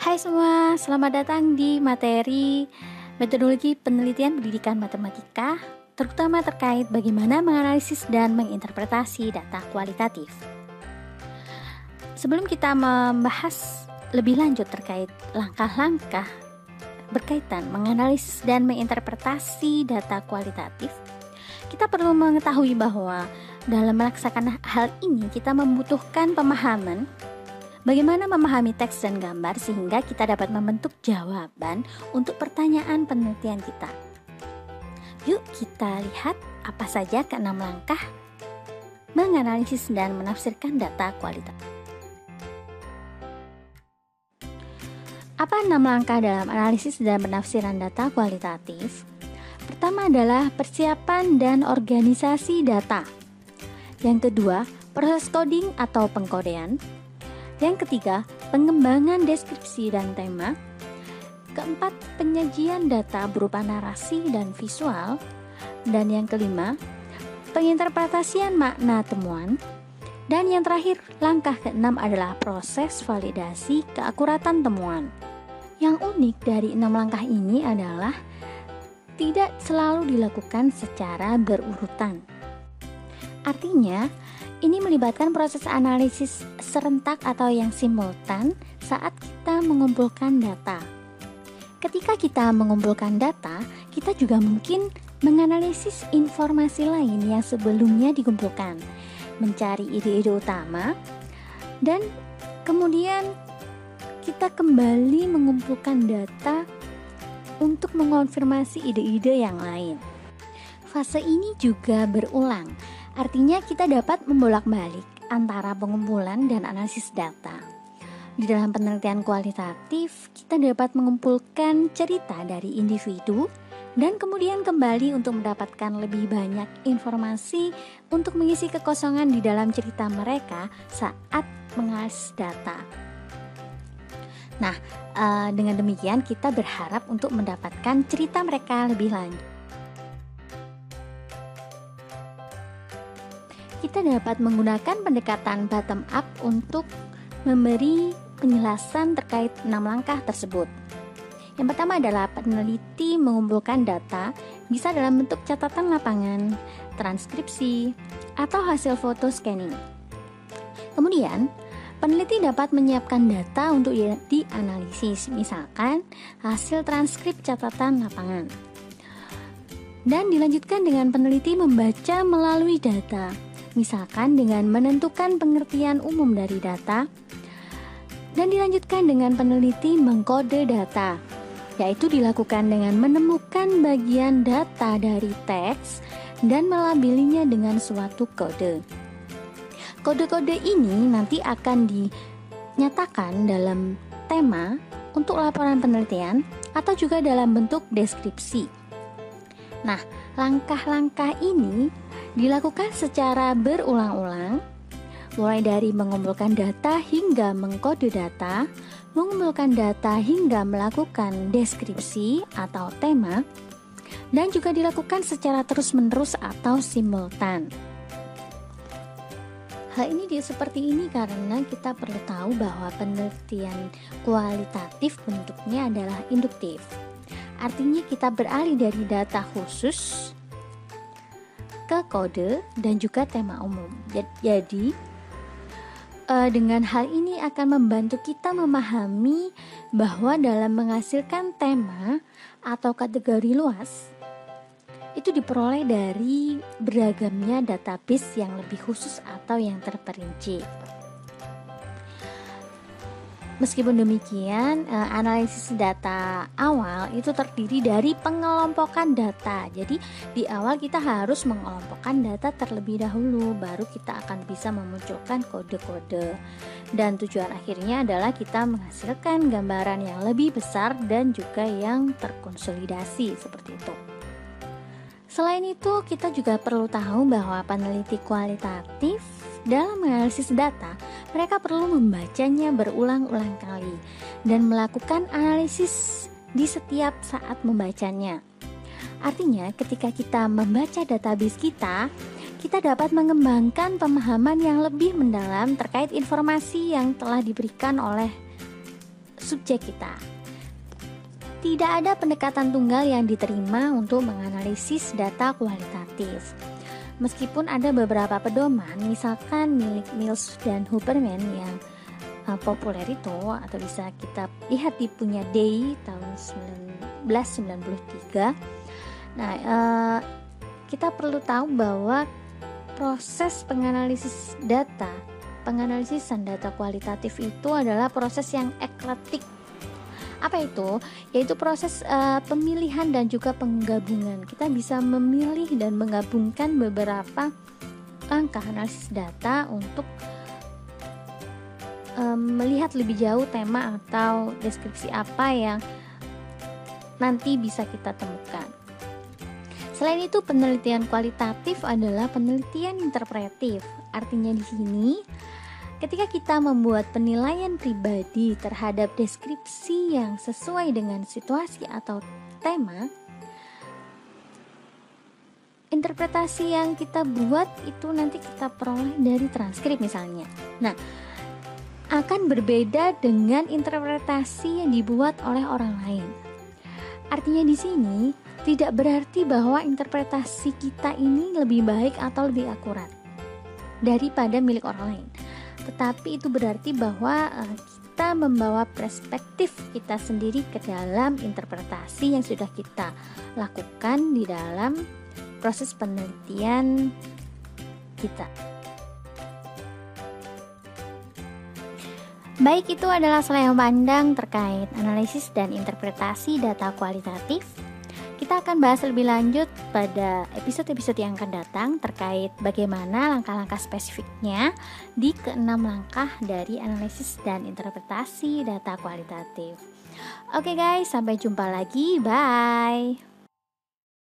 Hai semua, selamat datang di materi metodologi penelitian pendidikan matematika, terutama terkait bagaimana menganalisis dan menginterpretasi data kualitatif. Sebelum kita membahas lebih lanjut terkait langkah-langkah berkaitan menganalisis dan menginterpretasi data kualitatif, kita perlu mengetahui bahwa dalam melaksanakan hal ini kita membutuhkan pemahaman bagaimana memahami teks dan gambar sehingga kita dapat membentuk jawaban untuk pertanyaan penelitian kita. Yuk kita lihat apa saja ke-6 langkah menganalisis dan menafsirkan data kualitatif. Apa 6 langkah dalam analisis dan penafsiran data kualitatif? Pertama adalah persiapan dan organisasi data. Yang kedua, proses coding atau pengkodean. Yang ketiga, pengembangan deskripsi dan tema. Keempat, penyajian data berupa narasi dan visual. Dan yang kelima, penginterpretasian makna temuan. Dan yang terakhir, langkah ke-6 adalah proses validasi keakuratan temuan. Yang unik dari 6 langkah ini adalah tidak selalu dilakukan secara berurutan. Artinya, ini melibatkan proses analisis serentak atau yang simultan saat kita mengumpulkan data. Ketika kita mengumpulkan data, kita juga mungkin menganalisis informasi lain yang sebelumnya dikumpulkan, mencari ide-ide utama, dan kemudian kita kembali mengumpulkan data untuk mengonfirmasi ide-ide yang lain. Fase ini juga berulang. Artinya kita dapat membolak-balik antara pengumpulan dan analisis data. Di dalam penelitian kualitatif, kita dapat mengumpulkan cerita dari individu dan kemudian kembali untuk mendapatkan lebih banyak informasi untuk mengisi kekosongan di dalam cerita mereka saat menganalisis data. Nah, dengan demikian kita berharap untuk mendapatkan cerita mereka lebih lanjut. Kita dapat menggunakan pendekatan bottom up untuk memberi penjelasan terkait 6 langkah tersebut. Yang pertama adalah peneliti mengumpulkan data bisa dalam bentuk catatan lapangan, transkripsi, atau hasil foto scanning. Kemudian, peneliti dapat menyiapkan data untuk dianalisis, misalkan hasil transkrip catatan lapangan. Dan dilanjutkan dengan peneliti membaca melalui data, misalkan dengan menentukan pengertian umum dari data, dan dilanjutkan dengan peneliti mengkode data, yaitu dilakukan dengan menemukan bagian data dari teks dan melabelinya dengan suatu kode. Kode-kode ini nanti akan dinyatakan dalam tema untuk laporan penelitian atau juga dalam bentuk deskripsi. Nah, langkah-langkah ini dilakukan secara berulang-ulang, mulai dari mengumpulkan data hingga mengkode data, mengumpulkan data hingga melakukan deskripsi atau tema, dan juga dilakukan secara terus-menerus atau simultan. Hal ini seperti ini karena kita perlu tahu bahwa penelitian kualitatif bentuknya adalah induktif. Artinya kita beralih dari data khusus ke kode dan juga tema umum. Jadi dengan hal ini akan membantu kita memahami bahwa dalam menghasilkan tema atau kategori luas itu diperoleh dari beragamnya database yang lebih khusus atau yang terperinci. Meskipun demikian, analisis data awal itu terdiri dari pengelompokan data. Jadi di awal kita harus mengelompokkan data terlebih dahulu, baru kita akan bisa memunculkan kode-kode. Dan tujuan akhirnya adalah kita menghasilkan gambaran yang lebih besar dan juga yang terkonsolidasi seperti itu. Selain itu, kita juga perlu tahu bahwa peneliti kualitatif dalam menganalisis data, mereka perlu membacanya berulang-ulang kali dan melakukan analisis di setiap saat membacanya. Artinya, ketika kita membaca database kita dapat mengembangkan pemahaman yang lebih mendalam terkait informasi yang telah diberikan oleh subjek kita. Tidak ada pendekatan tunggal yang diterima untuk menganalisis data kualitatif. Meskipun ada beberapa pedoman, misalkan milik Mills dan Huberman yang populer itu, atau bisa kita lihat di punya Day tahun 1993. Nah, kita perlu tahu bahwa proses penganalisisan data kualitatif itu adalah proses yang eklektik. Apa itu? Yaitu proses pemilihan dan juga penggabungan. Kita bisa memilih dan menggabungkan beberapa langkah analisis data untuk melihat lebih jauh tema atau deskripsi apa yang nanti bisa kita temukan. Selain itu, penelitian kualitatif adalah penelitian interpretif. Artinya di sini, ketika kita membuat penilaian pribadi terhadap deskripsi yang sesuai dengan situasi atau tema, interpretasi yang kita buat itu nanti kita peroleh dari transkrip misalnya. Nah, akan berbeda dengan interpretasi yang dibuat oleh orang lain. Artinya di sini tidak berarti bahwa interpretasi kita ini lebih baik atau lebih akurat daripada milik orang lain. Tetapi itu berarti bahwa kita membawa perspektif kita sendiri ke dalam interpretasi yang sudah kita lakukan di dalam proses penelitian kita. Baik, itu adalah selain pandang terkait analisis dan interpretasi data kualitatif. Kita akan bahas lebih lanjut pada episode-episode yang akan datang terkait bagaimana langkah-langkah spesifiknya di ke-6 langkah dari analisis dan interpretasi data kualitatif. Oke guys, sampai jumpa lagi. Bye.